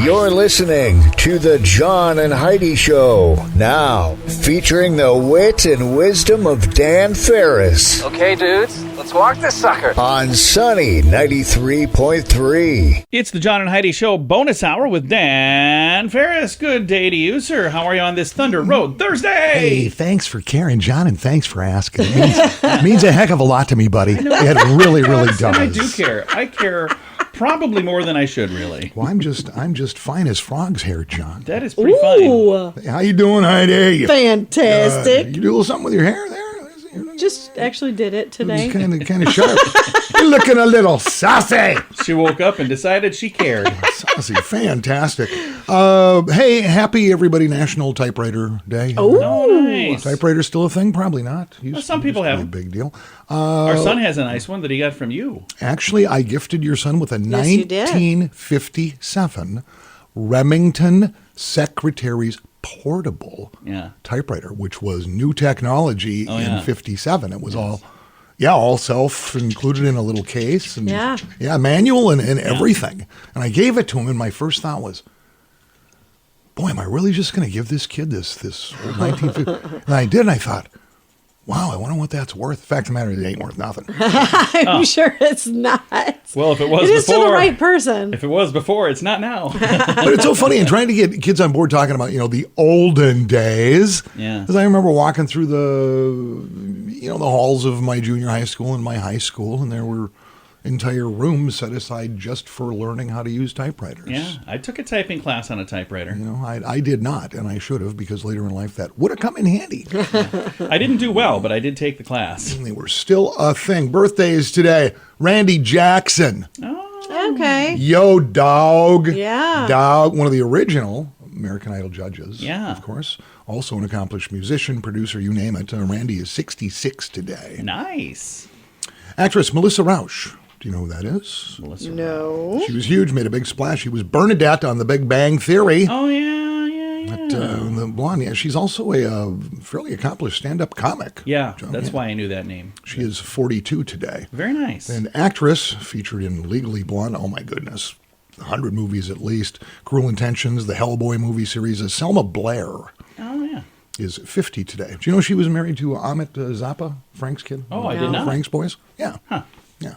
You're listening to the John and Heidi Show, now featuring the wit and wisdom of Dan Ferris. Okay, dudes, let's walk this sucker. On Sunny 93.3. It's the John and Heidi Show bonus hour with Dan Ferris. Good day to you, sir. How are you on this Thunder Road Thursday? Hey, thanks for caring, John, and thanks for asking. It means a heck of a lot to me, buddy. It really, really does. And I do care. I care probably more than I should, really. Well, I'm just fine as frog's hair, John. That is pretty fine. Hey, how you doing, Heidi? Fantastic. You do a little something with your hair there? Just actually did it today. Kind of sharp. You're looking a little saucy. She woke up and decided she cared. Saucy, fantastic. Hey, happy everybody National Typewriter Day. Oh, nice. Typewriter's still a thing? Probably not. Some people have a them. big deal. Our son has a nice one that he got from you. Actually, I gifted your son with a Yes, you did. 1957 Remington Secretary's portable typewriter, which was new technology in 57. It was all self-included in a little case. And, manual and everything. And I gave it to him, and my first thought was, boy, am I really just going to give this kid this old 1950? And I did, and I thought, wow, I wonder what that's worth. The fact of the matter is it ain't worth nothing. I'm sure it's not. Well, if it was it is before, to the right person. If it was before, it's not now. But it's so funny, and trying to get kids on board talking about, the olden days. Yeah. Because I remember walking through the halls of my junior high school and my high school, and there were entire rooms set aside just for learning how to use typewriters. Yeah, I took a typing class on a typewriter. I did not, and I should have, because later in life that would have come in handy. I didn't do well, but I did take the class. And they were still a thing. Birthdays today. Randy Jackson. Oh, Okay. Yo, dog. Yeah. Dog, one of the original American Idol judges. Yeah. Of course. Also an accomplished musician, producer, you name it. Randy is 66 today. nice. Actress Melissa Rauch. Do you know who that is? Melissa. No. She was huge, made a big splash. She was Bernadette on The Big Bang Theory. Oh, yeah. The blonde, she's also a fairly accomplished stand-up comic. Yeah, John, that's why I knew that name. She is 42 today. Very nice. An actress featured in Legally Blonde, oh my goodness, 100 movies at least. Cruel Intentions, the Hellboy movie series. Selma Blair. Oh, yeah. Is 50 today. Do you know she was married to Amit Zappa, Frank's kid? Oh, I did not. Frank's boys? Yeah. Huh. Yeah.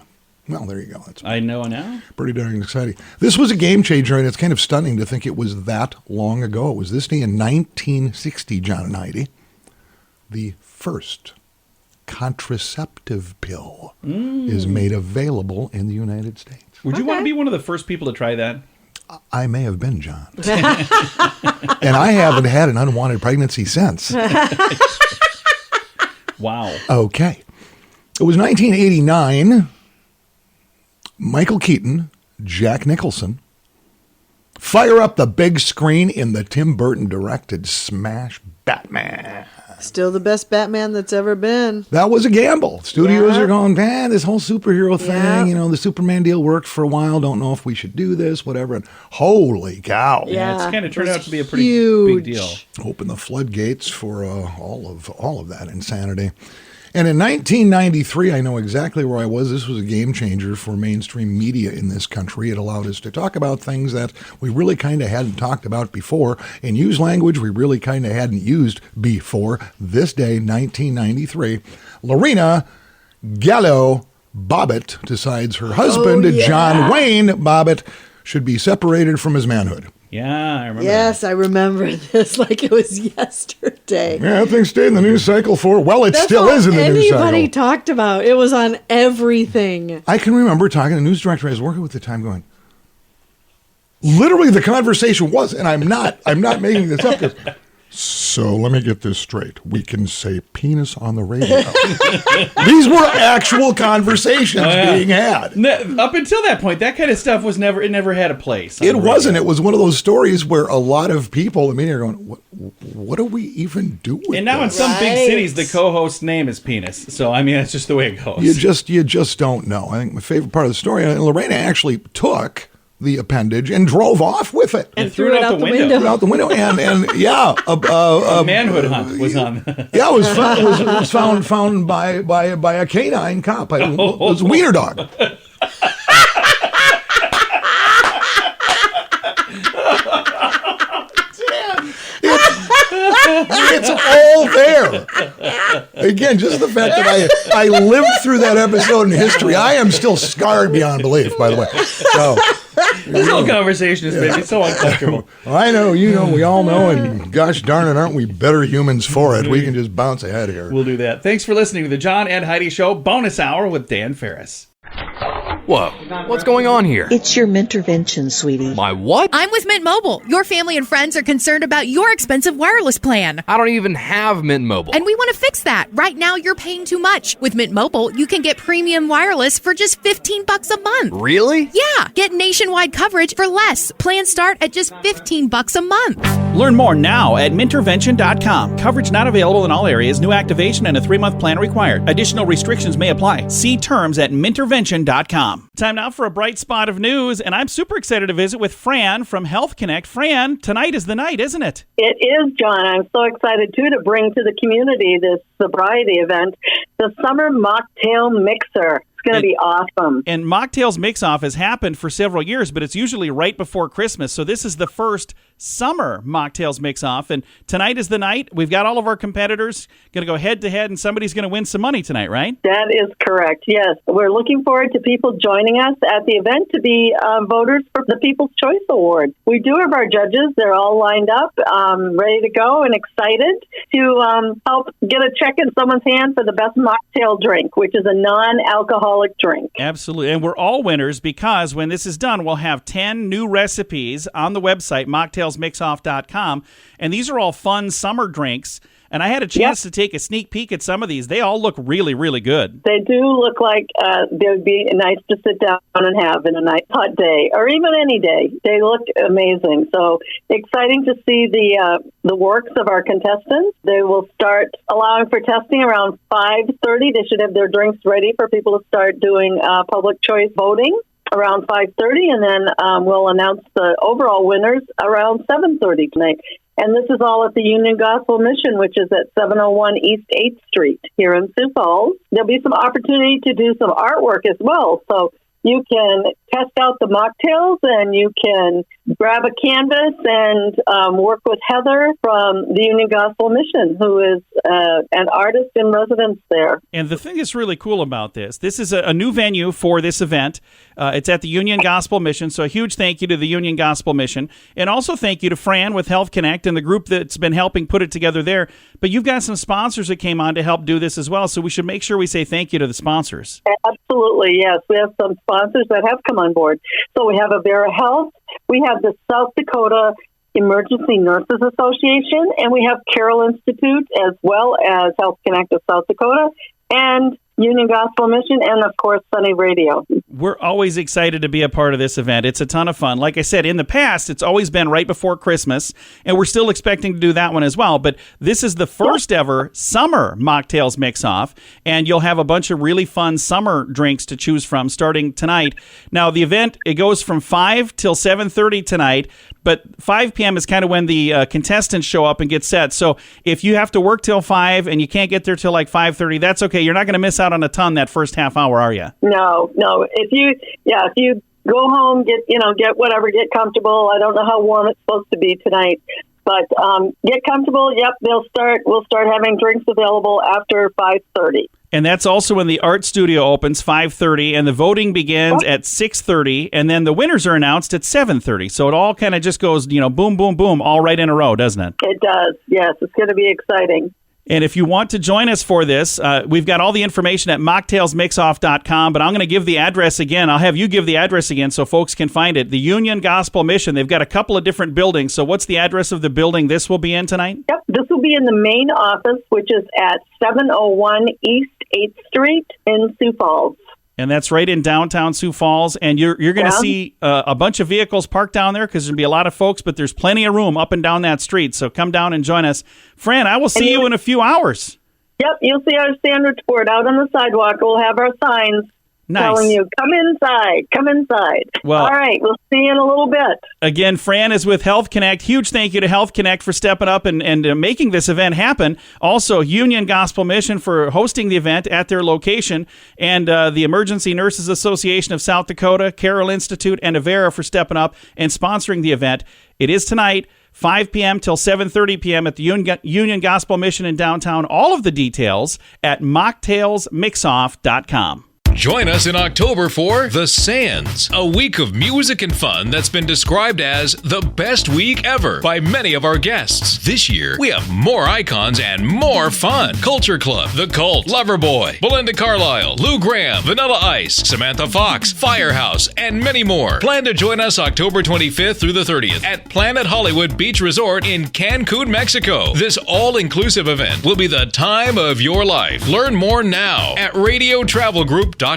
Well, there you go. That's I know now. pretty darn exciting. This was a game changer, and it's kind of stunning to think it was that long ago. It was this day in 1960, John and Heidi. The first contraceptive pill is made available in the United States. Would you want to be one of the first people to try that? I may have been, John. And I haven't had an unwanted pregnancy since. Wow. Okay. It was 1989. Michael Keaton, Jack Nicholson, fire up the big screen in the Tim Burton-directed smash Batman. Still the best Batman that's ever been. That was a gamble. Studios Yeah. are going, man, this whole superhero thing, Yeah. the Superman deal worked for a while. Don't know if we should do this, whatever. And holy cow. Yeah, it's Yeah, kind of turned it was out to be a pretty huge. big deal. Open the floodgates for all of that insanity. And in 1993, I know exactly where I was. This was a game changer for mainstream media in this country. It allowed us to talk about things that we really kind of hadn't talked about before and use language we really kind of hadn't used before. This day, 1993, Lorena Gallo Bobbitt decides her husband, John Wayne Bobbitt, should be separated from his manhood. Yeah, I remember Yes, I remember this like it was yesterday. Yeah, that thing stayed in the news cycle for, it That's still all is in the news cycle. anybody talked about. It was on everything. I can remember talking to the news director I was working with at the time going, literally the conversation was, and I'm not making this up, 'cause, so let me get this straight. We can say penis on the radio. These were actual conversations being had. Up until that point, that kind of stuff was never had a place. It wasn't. It was one of those stories where a lot of people, I mean, are going, what do we even do with And now in this? some big Right. cities, the co-host's name is Penis. So, I mean, that's just the way it goes. You just don't know. I think my favorite part of the story, and Lorena actually took the appendage and drove off with it. And threw it out the window. Threw it out the window, and yeah, A manhood hunt was on. yeah, it was found by a canine cop. It was a wiener dog. all there. Again, just the fact that I lived through that episode in history. I am still scarred beyond belief, by the way. So This whole conversation has made me so uncomfortable. I know, we all know, and gosh darn it, aren't we better humans for it? We can just bounce ahead here. We'll do that. Thanks for listening to the John and Heidi Show bonus hour with Dan Ferris. Whoa, what's going on here? It's your Mintervention, sweetie. My what? I'm with Mint Mobile. Your family and friends are concerned about your expensive wireless plan. I don't even have Mint Mobile. And we want to fix that. Right now, you're paying too much. With Mint Mobile, you can get premium wireless for just $15 a month. Really? Yeah. Get nationwide coverage for less. Plans start at just $15 a month. Learn more now at Mintervention.com. Coverage not available in all areas. New activation and a 3-month plan required. Additional restrictions may apply. See terms at Mintervention.com. Time now for a bright spot of news, and I'm super excited to visit with Fran from Health Connect. Fran, tonight is the night, isn't it? It is, John. I'm so excited, too, to bring to the community this sobriety event, the Summer Mocktail Mixer. It's going to be awesome. And Mocktails Mixoff has happened for several years, but it's usually right before Christmas. So this is the first summer Mocktails Mixoff. And tonight is the night. We've got all of our competitors going to go head-to-head, and somebody's going to win some money tonight, right? That is correct, yes. We're looking forward to people joining us at the event to be voters for the People's Choice Award. We do have our judges. They're all lined up, ready to go and excited to help get a check in someone's hand for the best mocktail drink, which is a non-alcoholic drink. Absolutely. And we're all winners because when this is done, we'll have 10 new recipes on the website, mocktailsmixoff.com. And these are all fun summer drinks. And I had a chance to take a sneak peek at some of these. They all look really, really good. They do look like they would be nice to sit down and have in a nice hot day, or even any day. They look amazing. So exciting to see the works of our contestants. They will start allowing for testing around 5:30. They should have their drinks ready for people to start doing public choice voting around 5:30, and then we'll announce the overall winners around 7:30 tonight. And this is all at the Union Gospel Mission, which is at 701 East 8th Street here in Sioux Falls. There'll be some opportunity to do some artwork as well. So you can test out the mocktails, and you can grab a canvas and work with Heather from the Union Gospel Mission, who is an artist in residence there. And the thing that's really cool about this is a new venue for this event. It's at the Union Gospel Mission, so a huge thank you to the Union Gospel Mission. And also thank you to Fran with Health Connect and the group that's been helping put it together there. But you've got some sponsors that came on to help do this as well, so we should make sure we say thank you to the sponsors. Absolutely, yes. We have some sponsors that have come on board. So we have Avera Health, we have the South Dakota Emergency Nurses Association, and we have Carroll Institute, as well as Health Connect of South Dakota, and Union Gospel Mission, and, of course, Sunny Radio. We're always excited to be a part of this event. It's a ton of fun. Like I said, in the past, it's always been right before Christmas, and we're still expecting to do that one as well. But this is the first ever summer Mocktails Mix-Off, and you'll have a bunch of really fun summer drinks to choose from starting tonight. Now, the event, it goes from 5 till 7:30 tonight, but 5 p.m. is kind of when the contestants show up and get set. So if you have to work till 5 and you can't get there till like 5:30, that's okay. You're not going to miss out on a ton that first half hour, are you? No. If you go home, get whatever, get comfortable. I don't know how warm it's supposed to be tonight, but get comfortable. Yep, we'll start having drinks available after 5:30. And that's also when the art studio opens, 5:30, and the voting begins at 6:30, and then the winners are announced at 7:30. So it all kind of just goes, boom, boom, boom, all right in a row, doesn't it? It does, yes. It's going to be exciting. And if you want to join us for this, we've got all the information at mocktailsmixoff.com, but I'm going to give the address again. I'll have you give the address again so folks can find it. The Union Gospel Mission, they've got a couple of different buildings. So what's the address of the building this will be in tonight? Yep, this will be in the main office, which is at 701 East 8th Street in Sioux Falls. And that's right in downtown Sioux Falls. And you're going to see a bunch of vehicles parked down there because there'll be a lot of folks, but there's plenty of room up and down that street. So come down and join us. Fran, I will see you in a few hours. Yep, you'll see our sandwich board out on the sidewalk. We'll have our signs. telling you, come inside, come inside. Well, all right, we'll see you in a little bit. Again, Fran is with Health Connect. Huge thank you to Health Connect for stepping up and making this event happen. Also, Union Gospel Mission for hosting the event at their location, and the Emergency Nurses Association of South Dakota, Carroll Institute, and Avera for stepping up and sponsoring the event. It is tonight, 5 p.m. till 7:30 p.m. at the Union Gospel Mission in downtown. All of the details at mocktailsmixoff.com. Join us in October for The Sands, a week of music and fun that's been described as the best week ever by many of our guests. This year, we have more icons and more fun. Culture Club, The Cult, Loverboy, Belinda Carlisle, Lou Graham, Vanilla Ice, Samantha Fox, Firehouse, and many more. Plan to join us October 25th through the 30th at Planet Hollywood Beach Resort in Cancun, Mexico. This all-inclusive event will be the time of your life. Learn more now at radiotravelgroup.com.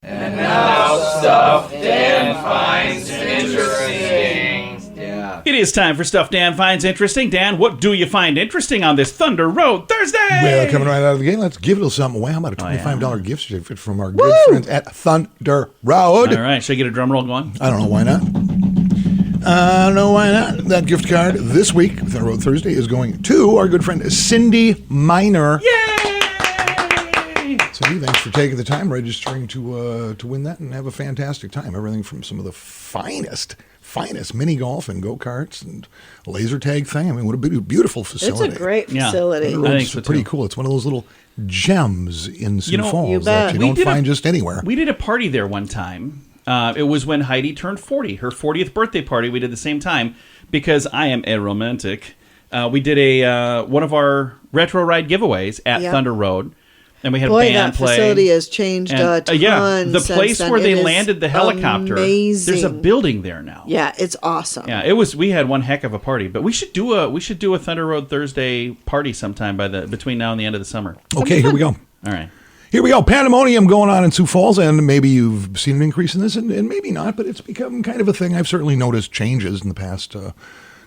And now stuff Dan finds interesting. Yeah. It is time for Stuff Dan Finds Interesting. Dan, what do you find interesting on this Thunder Road Thursday? Well, coming right out of the gate, let's give a little something away. How about a $25 gift certificate from our good friends at Thunder Road? All right, should I get a drum roll going? I don't know why not. That gift card this week, Thunder Road Thursday, is going to our good friend Cindy Miner. Yay! Cindy, thanks for taking the time, registering to win that, and have a fantastic time. Everything from some of the finest mini golf and go-karts and laser tag thing. I mean, what a beautiful facility. It's a great facility. I think so, pretty too. cool. It's one of those little gems in Sioux Falls you that bet. you don't find just anywhere. We did a party there one time. It was when Heidi turned 40, her 40th birthday party. We did the same time because I am a romantic. We did one of our retro ride giveaways at Thunder Road. And we had a band that play. Facility has changed a ton. The place since where then. they It landed is the helicopter. amazing. There's a building there now. Yeah, it's awesome. Yeah, it was. We had one heck of a party, but we should do a Thunder Road Thursday party sometime between now and the end of the summer. Okay, here we go. All right. Here we go. Pandemonium going on in Sioux Falls, and maybe you've seen an increase in this, and maybe not, but it's become kind of a thing. I've certainly noticed changes in the past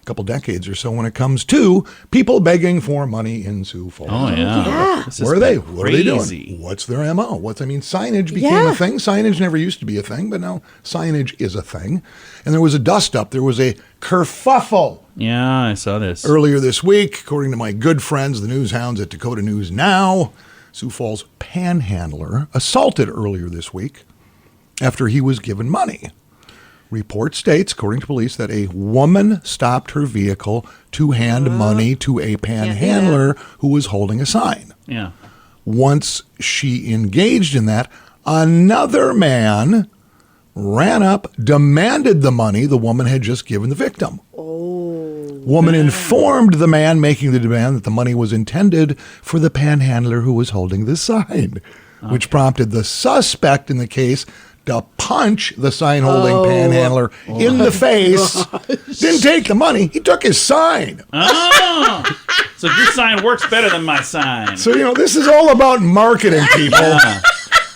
couple decades or so when it comes to people begging for money in Sioux Falls. Oh, yeah. Where are they? What are they crazy. doing? What's their MO? Signage became a thing. Signage never used to be a thing, but now signage is a thing. And there was a dust-up. There was a kerfuffle. Yeah, I saw this. Earlier this week, according to my good friends, the news hounds at Dakota News Now, Sioux Falls panhandler assaulted earlier this week after he was given money. Report states, according to police, that a woman stopped her vehicle to hand money to a panhandler who was holding a sign. Yeah. Once she engaged in that, another man ran up, demanded the money the woman had just given the victim. Woman informed the man making the demand that the money was intended for the panhandler who was holding the sign, which prompted the suspect in the case to punch the sign-holding panhandler in the face. Didn't take the money. He took his sign. Oh, so your sign works better than my sign. So, this is all about marketing, people.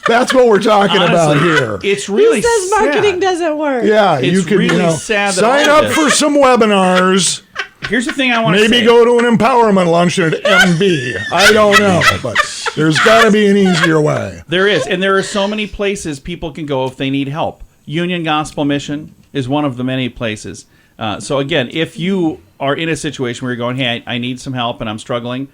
That's what we're talking about here. It's really Who says marketing doesn't work? Yeah, It's you can really sad that sign all up this- for some webinars. Here's the thing I want to say. Maybe go to an empowerment luncheon at MB. I don't know, but there's got to be an easier way. There is, and there are so many places people can go if they need help. Union Gospel Mission is one of the many places. So again, if you are in a situation where you're going, hey, I need some help and I'm struggling,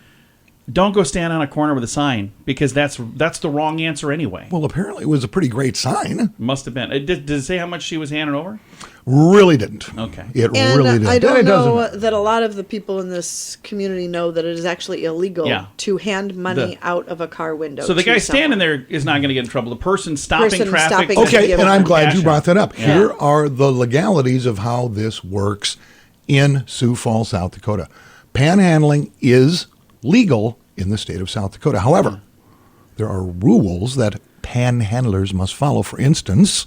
don't go stand on a corner with a sign, because that's the wrong answer anyway. Well, apparently it was a pretty great sign. Must have been. Did it say how much she was handing over? Really didn't. Okay. It And really didn't. I don't And it know doesn't- that a lot of the people in this community know that it is actually illegal to hand money out of a car window. So the to guy someone. standing there is not going to get in trouble. The person stopping traffic. Okay, and I'm glad you Cash brought that up. Yeah. Here are the legalities of how this works in Sioux Falls, South Dakota. Panhandling is legal in the state of South Dakota. However, there are rules that panhandlers must follow. For instance,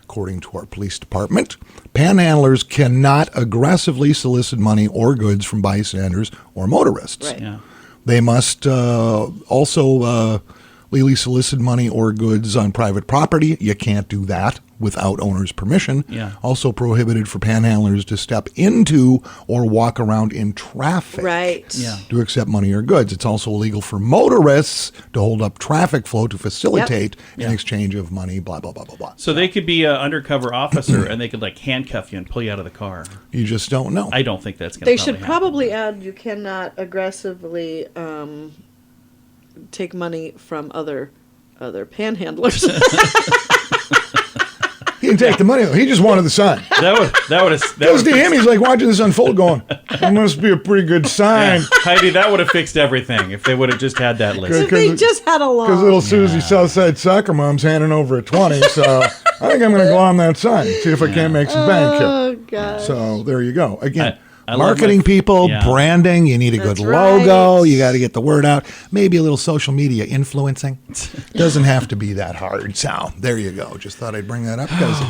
according to our police department, panhandlers cannot aggressively solicit money or goods from bystanders or motorists. Right. Yeah. They must also legally solicit money or goods on private property. You can't do that without owner's permission. Yeah. Also prohibited for panhandlers to step into or walk around in traffic to accept money or goods. It's also illegal for motorists to hold up traffic flow to facilitate an exchange of money, blah, blah, blah, blah, blah. So they could be an undercover officer and they could like handcuff you and pull you out of the car. You just don't know. I don't think that's going to They happen. should probably add you cannot aggressively take money from other panhandlers. He didn't take the money, though. He just wanted the sign. That would have. Goes to him. He's like watching this unfold going, that must be a pretty good sign. Yeah. Heidi, that would have fixed everything if they would have just had that list. If they just had a law. Because little Susie Southside Soccer Mom's handing over a 20, so I think I'm going to go on that sign, see if I can't make some bank here. Oh, God. So there you go. Again, I marketing people, branding, you need a good logo, you got to get the word out, maybe a little social media influencing. Doesn't have to be that hard. So there you go. Just thought I'd bring that up because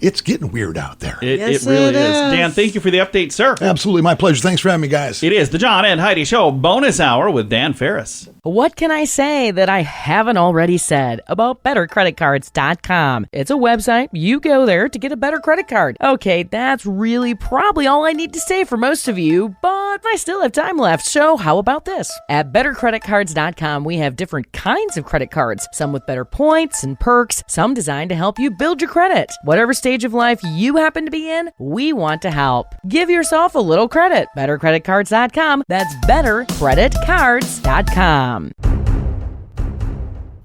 it's getting weird out there. It really is. Dan, thank you for the update, sir. Absolutely. My pleasure. Thanks for having me, guys. It is the John and Heidi Show bonus hour with Dan Ferris. What can I say that I haven't already said about BetterCreditCards.com? It's a website. You go there to get a better credit card. Okay, that's really probably all I need to say for most of you, but I still have time left, so how about this? At BetterCreditCards.com, we have different kinds of credit cards, some with better points and perks, some designed to help you build your credit. Whatever stage of life you happen to be in, we want to help. Give yourself a little credit. BetterCreditCards.com. That's BetterCreditCards.com.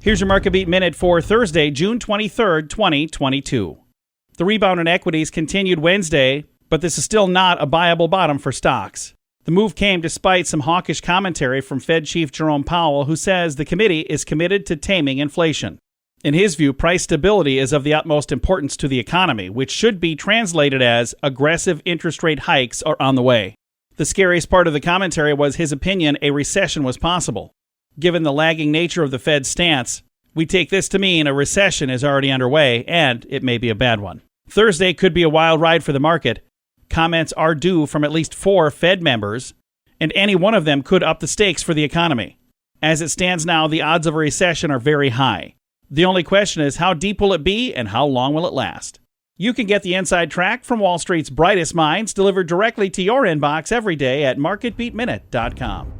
Here's your Market Beat Minute for Thursday, June 23rd, 2022. The rebound in equities continued Wednesday, but this is still not a buyable bottom for stocks. The move came despite some hawkish commentary from Fed Chief Jerome Powell, who says the committee is committed to taming inflation. In his view, price stability is of the utmost importance to the economy, which should be translated as aggressive interest rate hikes are on the way. The scariest part of the commentary was his opinion a recession was possible. Given the lagging nature of the Fed's stance, we take this to mean a recession is already underway, and it may be a bad one. Thursday could be a wild ride for the market. Comments are due from at least 4 Fed members, and any one of them could up the stakes for the economy. As it stands now, the odds of a recession are very high. The only question is how deep will it be and how long will it last? You can get the inside track from Wall Street's brightest minds delivered directly to your inbox every day at marketbeatminute.com.